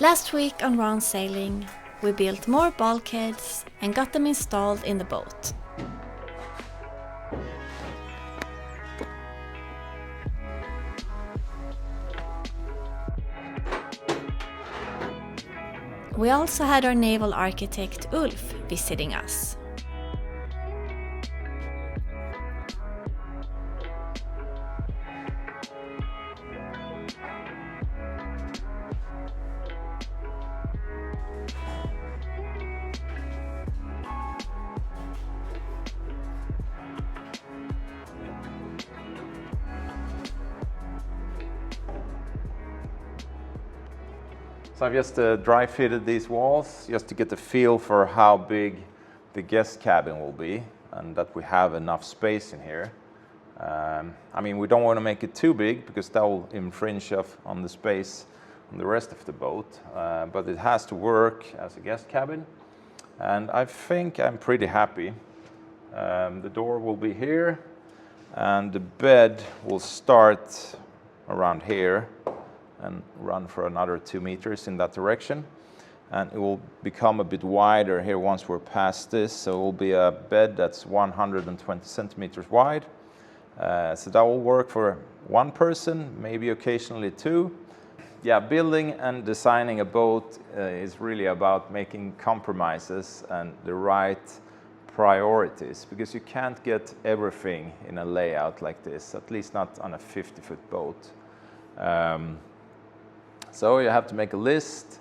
Last week on Round Sailing, we built more bulkheads and got them installed in the boat. We also had our naval architect Ulf visiting us. So I've just dry fitted these walls just to get the feel for how big the guest cabin will be and that we have enough space in here. I mean, we don't want to make it too big because that will infringe on the space on the rest of the boat, but it has to work as a guest cabin, and I think I'm pretty happy. The door will be here and the bed will start around here and run for another 2 meters in that direction, and it will become a bit wider here once we're past this, so it will be a bed that's 120 centimeters wide. So that will work for one person, maybe occasionally two. Yeah, building and designing a boat is really about making compromises and the right priorities, because you can't get everything in a layout like this, at least not on a 50-foot boat. So you have to make a list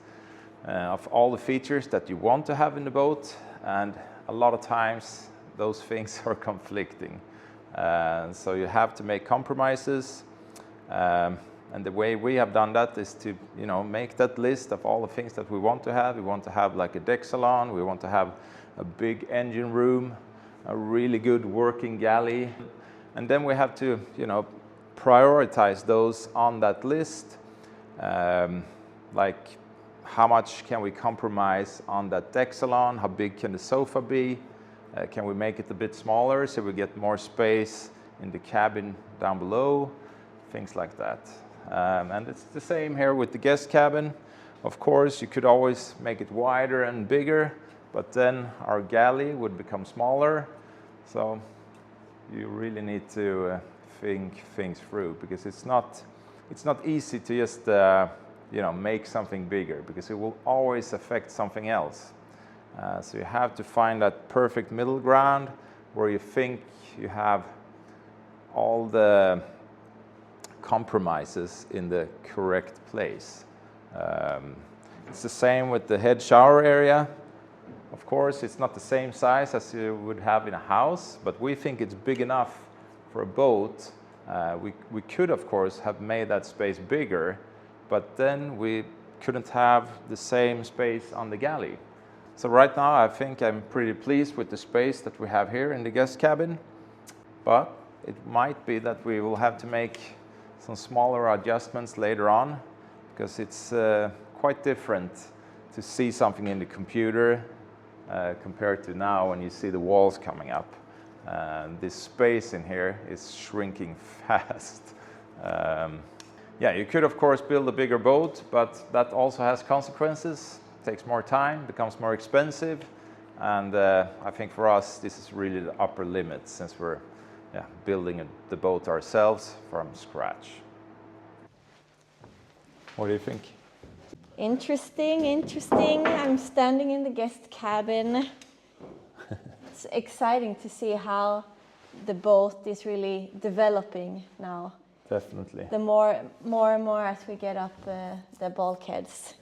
of all the features that you want to have in the boat, and a lot of times those things are conflicting. So you have to make compromises, and the way we have done that is to, make that list of all the things that we want to have. We want to have like a deck salon, we want to have a big engine room, a really good working galley, and then we have to, prioritize those on that list. Like how much can we compromise on that deck salon? How big can the sofa be? Can we make it a bit smaller so we get more space in the cabin down below? Things like that. And it's the same here with the guest cabin. Of course, you could always make it wider and bigger, but then our galley would become smaller. So you really need to think things through, because it's not easy to just make something bigger, because it will always affect something else. So you have to find that perfect middle ground where you think you have all the compromises in the correct place. It's the same with the head shower area. Of course, it's not the same size as you would have in a house, but we think it's big enough for a boat. We could, of course, have made that space bigger, but then we couldn't have the same space on the galley. So right now, I think I'm pretty pleased with the space that we have here in the guest cabin, but it might be that we will have to make some smaller adjustments later on, because it's quite different to see something in the computer compared to now when you see the walls coming up. This space in here is shrinking fast. You could of course build a bigger boat, but that also has consequences. It takes more time, becomes more expensive, and I think for us this is really the upper limit, since we're building the boat ourselves from scratch. What do you think? Interesting. I'm standing in the guest cabin. It's exciting to see how the boat is really developing now. Definitely. The more and more as we get up the bulkheads.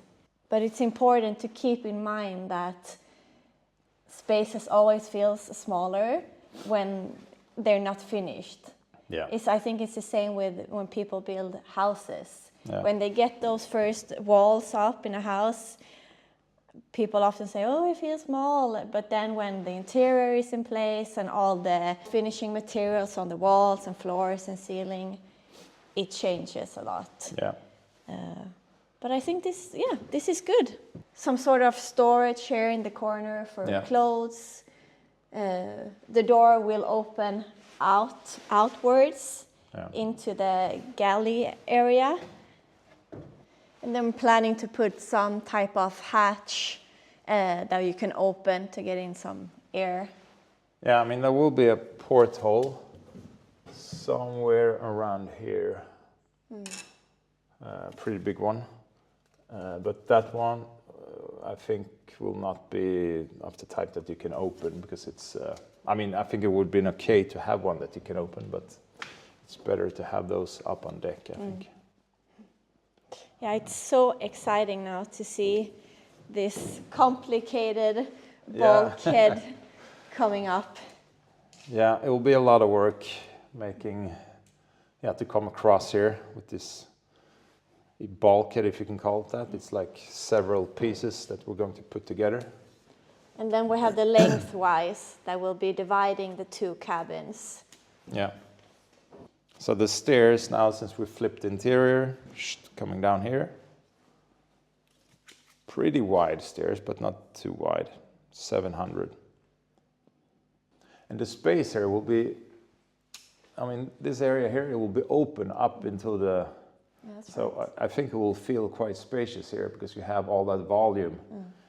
But it's important to keep in mind that spaces always feels smaller when they're not finished. Yeah. I think it's the same with when people build houses. Yeah. When they get those first walls up in a house, people often say, oh, it feels small. But then when the interior is in place and all the finishing materials on the walls and floors and ceiling, it changes a lot. Yeah. But I think this is good. Some sort of storage here in the corner for clothes. The door will open outwards into the galley area. And then planning to put some type of hatch that you can open to get in some air. Yeah, I mean, there will be a porthole somewhere around here. Pretty big one. But that one, I think, will not be of the type that you can open because it's, I mean, I think it would have been okay to have one that you can open, but it's better to have those up on deck, I think. Yeah, it's so exciting now to see this complicated bulkhead coming up. Yeah, it will be a lot of work making, to come across here with this bulkhead, if you can call it that. It's like several pieces that we're going to put together. And then we have the lengthwise that will be dividing the two cabins. Yeah. So the stairs now, since we flipped the interior, coming down here. Pretty wide stairs, but not too wide, 700. And the space here will be, I mean, this area here, it will be open up into the, so I think it will feel quite spacious here because you have all that volume.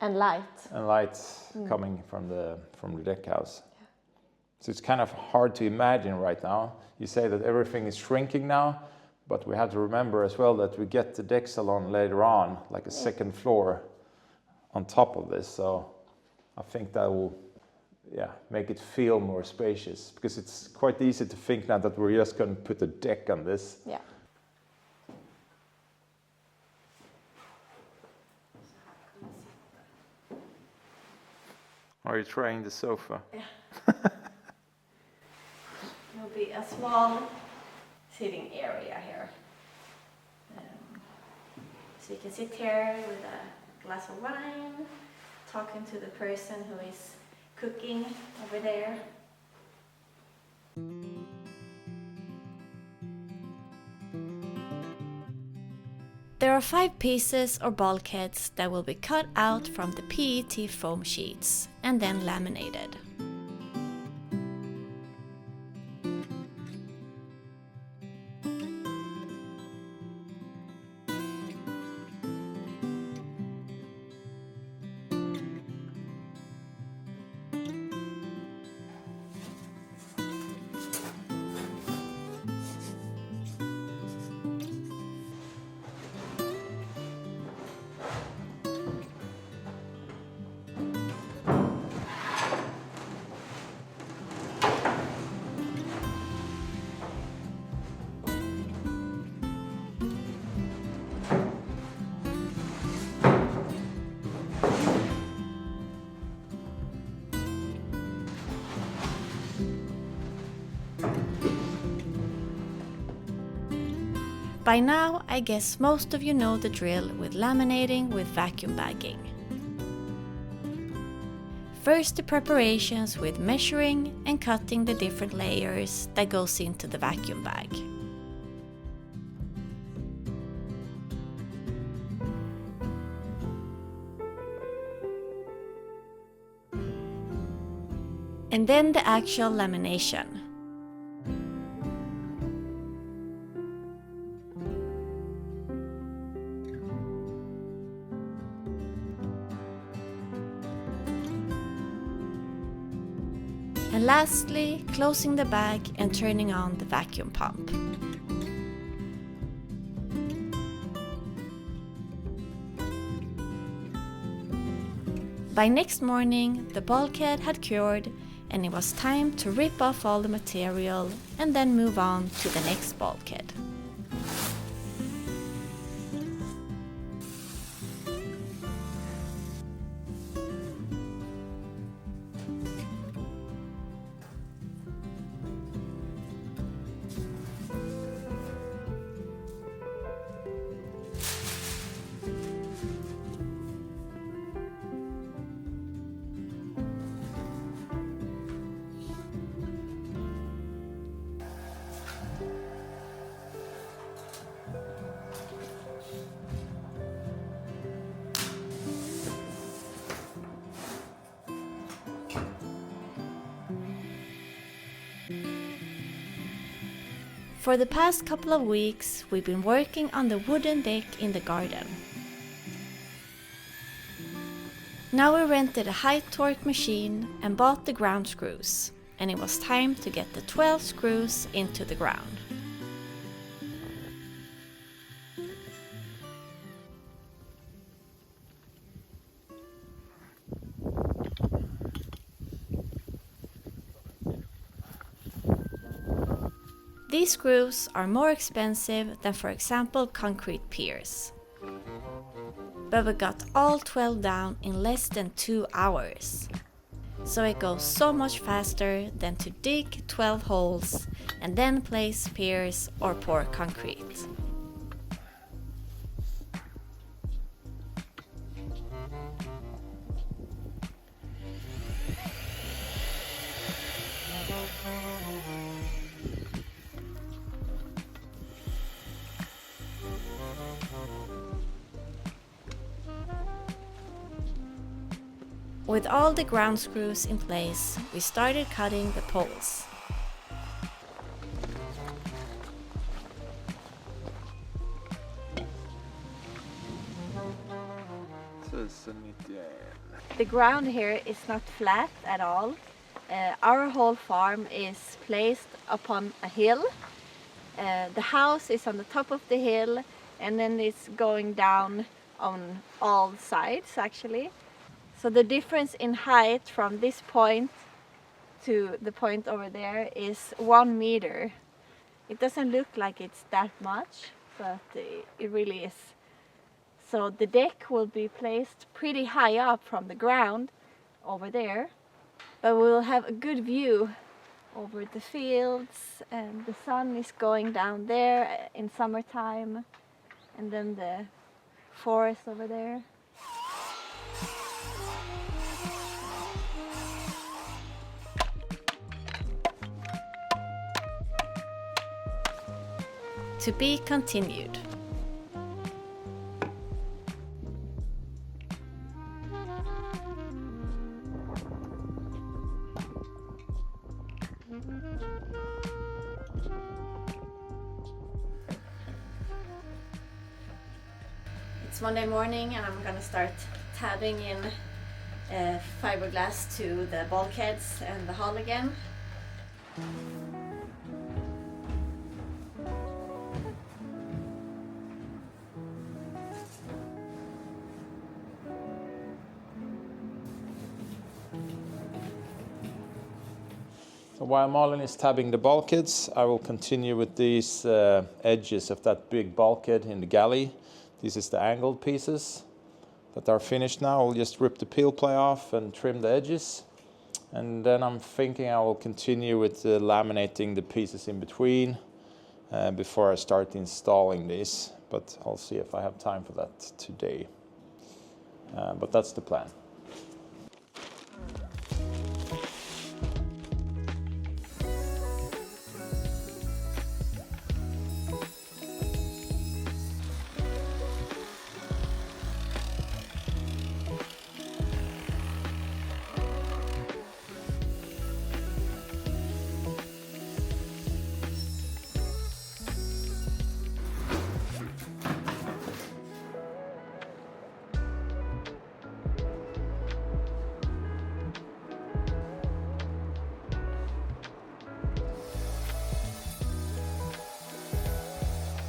And light. And light coming from the deck house. Yeah. So it's kind of hard to imagine right now. You say that everything is shrinking now, but we have to remember as well that we get the deck salon later on, like a second floor on top of this. So I think that will make it feel more spacious because it's quite easy to think now that we're just going to put a deck on this. Yeah. Are you trying the sofa? Yeah. There'll be a small sitting area here. So you can sit here with a glass of wine, talking to the person who is cooking over there. There are 5 pieces or bulkheads that will be cut out from the PET foam sheets and then laminated. By now, I guess most of you know the drill with laminating with vacuum bagging. First, the preparations with measuring and cutting the different layers that goes into the vacuum bag. And then the actual lamination. And lastly, closing the bag and turning on the vacuum pump. By next morning, the bulkhead had cured and it was time to rip off all the material and then move on to the next bulkhead. For the past couple of weeks, we've been working on the wooden deck in the garden. Now we rented a high torque machine and bought the ground screws, and it was time to get the 12 screws into the ground. These screws are more expensive than, for example, concrete piers. But we got all 12 down in less than 2 hours. So it goes so much faster than to dig 12 holes and then place piers or pour concrete. With all the ground screws in place, we started cutting the poles. The ground here is not flat at all. Our whole farm is placed upon a hill. The house is on the top of the hill, and then it's going down on all sides actually. So the difference in height from this point to the point over there is 1 meter. It doesn't look like it's that much, but it really is. So the deck will be placed pretty high up from the ground over there, but we'll have a good view over the fields, and the sun is going down there in summertime, and then the forest over there. To be continued. It's Monday morning and I'm gonna start tabbing in fiberglass to the bulkheads and the hull again. So while Malin is tabbing the bulkheads, I will continue with these edges of that big bulkhead in the galley. This is the angled pieces that are finished now. I'll just rip the peel play off and trim the edges. And then I'm thinking I will continue with laminating the pieces in between before I start installing these. But I'll see if I have time for that today. But that's the plan.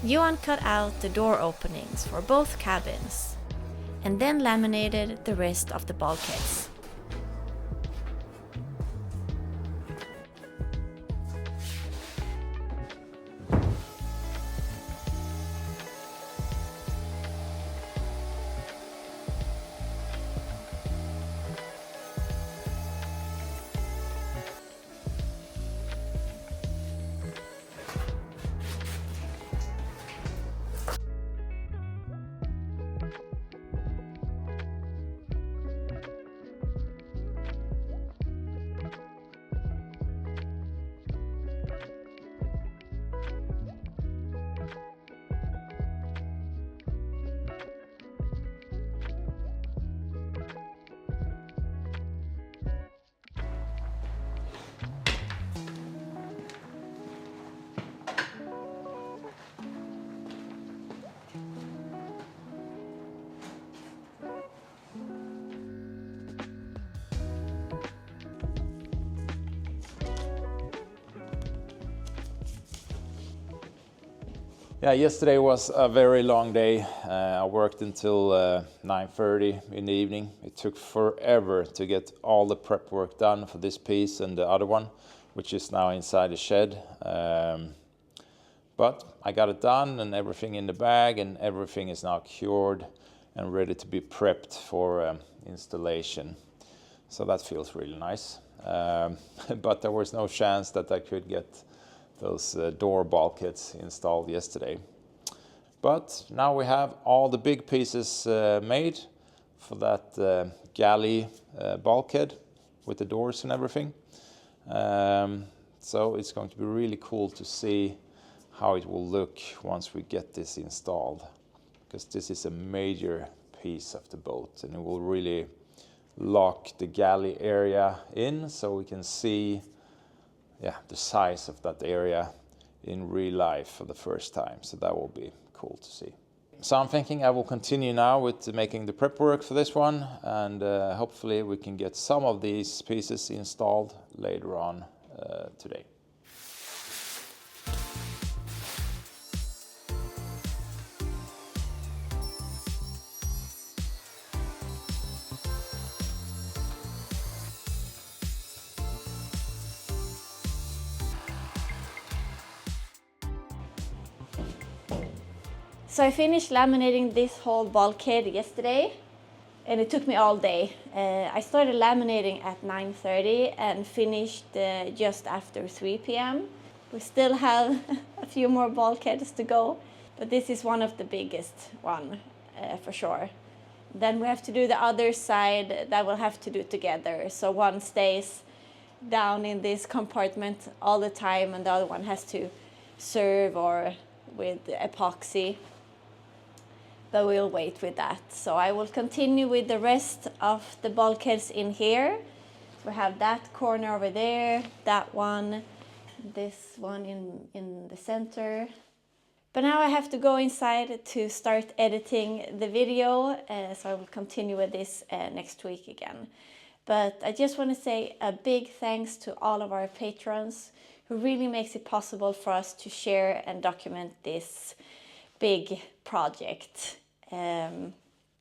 Johan cut out the door openings for both cabins and then laminated the rest of the bulkheads. Yeah, yesterday was a very long day. I worked until 9:30 in the evening. It took forever to get all the prep work done for this piece and the other one, which is now inside the shed. But I got it done and everything in the bag, and everything is now cured and ready to be prepped for installation. So that feels really nice. But there was no chance that I could get those door bulkheads installed yesterday. But now we have all the big pieces made for that galley bulkhead with the doors and everything. So it's going to be really cool to see how it will look once we get this installed, because this is a major piece of the boat and it will really lock the galley area in, so we can see the size of that area in real life for the first time. So that will be cool to see. So I'm thinking I will continue now with making the prep work for this one, and hopefully we can get some of these pieces installed later on today. So I finished laminating this whole bulkhead yesterday, and it took me all day. I started laminating at 9:30 and finished just after 3 p.m. We still have a few more bulkheads to go, but this is one of the biggest one for sure. Then we have to do the other side that we'll have to do together. So one stays down in this compartment all the time, and the other one has to serve or with epoxy. But we'll wait with that. So I will continue with the rest of the bulkheads in here. We have that corner over there, that one, this one in the center. But now I have to go inside to start editing the video, so I will continue with this next week again. But I just want to say a big thanks to all of our patrons who really makes it possible for us to share and document this big project.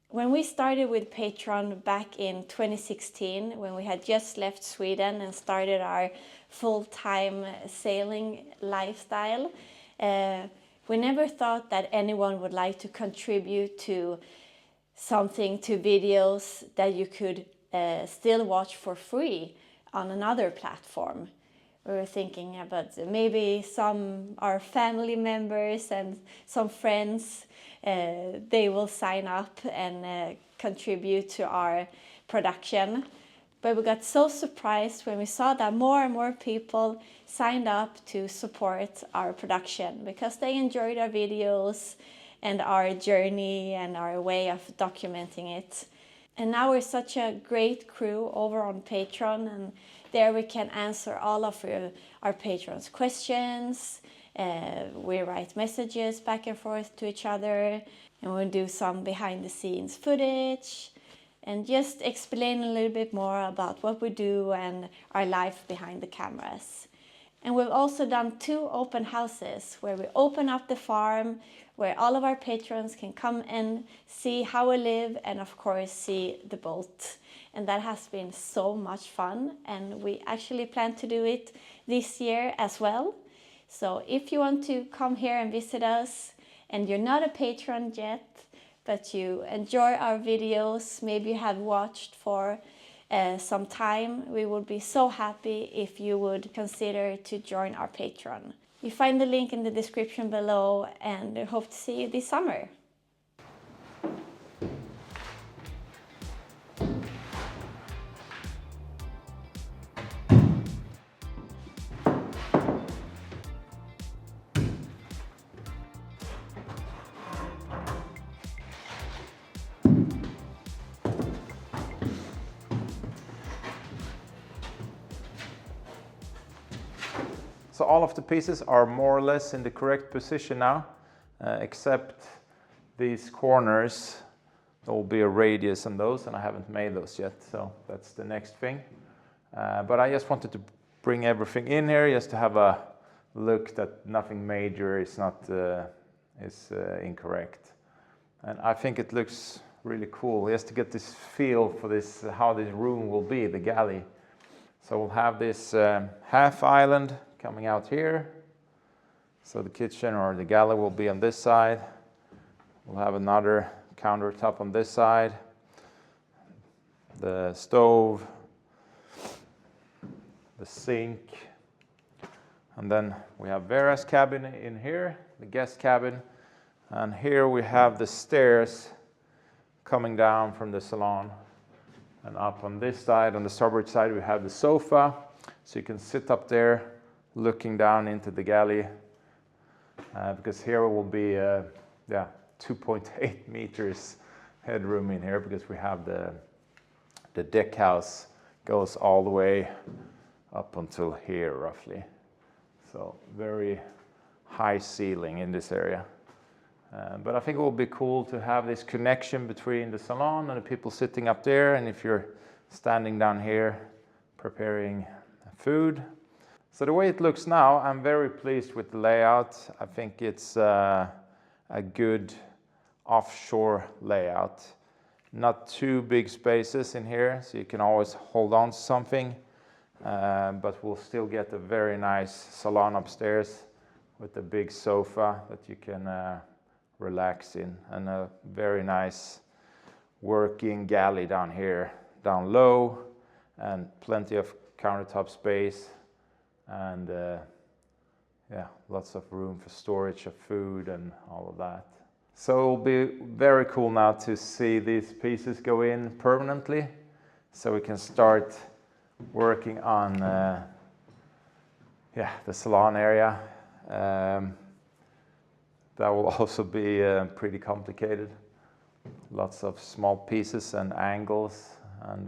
When we started with Patreon back in 2016, when we had just left Sweden and started our full-time sailing lifestyle, we never thought that anyone would like to contribute to something, to videos that you could still watch for free on another platform. We were thinking about maybe some our family members and some friends, they will sign up and contribute to our production. But we got so surprised when we saw that more and more people signed up to support our production because they enjoyed our videos and our journey and our way of documenting it. And now we're such a great crew over on Patreon, and there we can answer all of our patrons' questions. We write messages back and forth to each other, and we'll do some behind the scenes footage and just explain a little bit more about what we do and our life behind the cameras. And we've also done 2 open houses where we open up the farm, where all of our patrons can come and see how we live and of course see the boat. And that has been so much fun, and we actually plan to do it this year as well. So if you want to come here and visit us and you're not a patron yet, but you enjoy our videos, maybe you have watched for some time, we would be so happy if you would consider to join our Patreon. You find the link in the description below, and I hope to see you this summer. So all of the pieces are more or less in the correct position now, except these corners. There will be a radius on those, and I haven't made those yet, so that's the next thing. But I just wanted to bring everything in here just to have a look that nothing major is not is incorrect. And I think it looks really cool just to get this feel for this, how this room will be, the galley. So we'll have this half island coming out here. So the kitchen or the galley will be on this side. We'll have another countertop on this side. The stove, the sink, and then we have Vera's cabin in here, the guest cabin. And here we have the stairs coming down from the salon. And up on this side, on the starboard side, we have the sofa. So you can sit up there looking down into the galley. Because here will be 2.8 meters headroom in here, because we have the deck house goes all the way up until here roughly. So very high ceiling in this area. But I think it will be cool to have this connection between the salon and the people sitting up there, and if you're standing down here preparing food. So the way it looks now, I'm very pleased with the layout. I think it's a good offshore layout. Not too big spaces in here, so you can always hold on to something. But we'll still get a very nice salon upstairs with a big sofa that you can relax in, and a very nice working galley down here, down low, and plenty of countertop space, and lots of room for storage of food and all of that. So it'll be very cool now to see these pieces go in permanently, so we can start working on the salon area. That will also be pretty complicated. Lots of small pieces and angles, and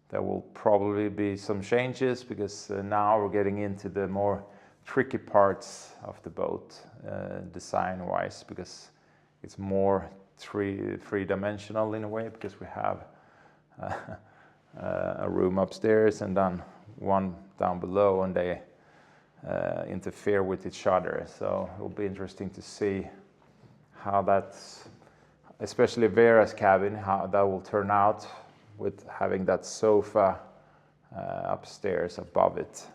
there will probably be some changes, because now we're getting into the more tricky parts of the boat design-wise, because it's more three-dimensional in a way, because we have a room upstairs and then one down below, and they interfere with each other. So it will be interesting to see how that's, especially Vera's cabin, how that will turn out with having that sofa upstairs above it.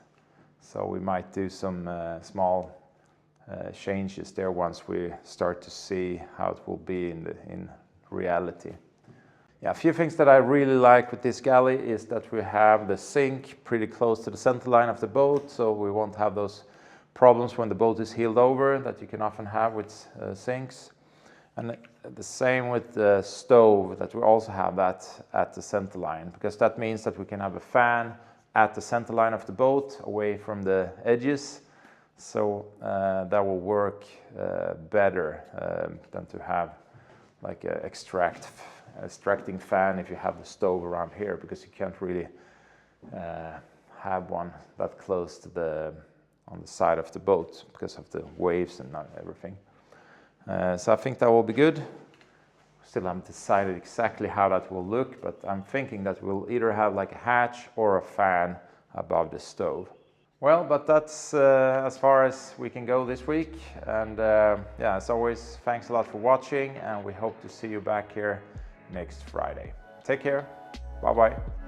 So we might do some small changes there once we start to see how it will be in reality. Yeah, a few things that I really like with this galley is that we have the sink pretty close to the center line of the boat, so we won't have those problems when the boat is heeled over that you can often have with sinks. And the same with the stove, that we also have that at the center line, because that means that we can have a fan at the center line of the boat away from the edges. So that will work better than to have like an extracting fan if you have the stove around here, because you can't really have one that close to on the side of the boat because of the waves and everything. So I think that will be good. Still haven't decided exactly how that will look, but I'm thinking that we'll either have like a hatch or a fan above the stove. Well, but that's as far as we can go this week. And as always, thanks a lot for watching, and we hope to see you back here next Friday. Take care. Bye-bye.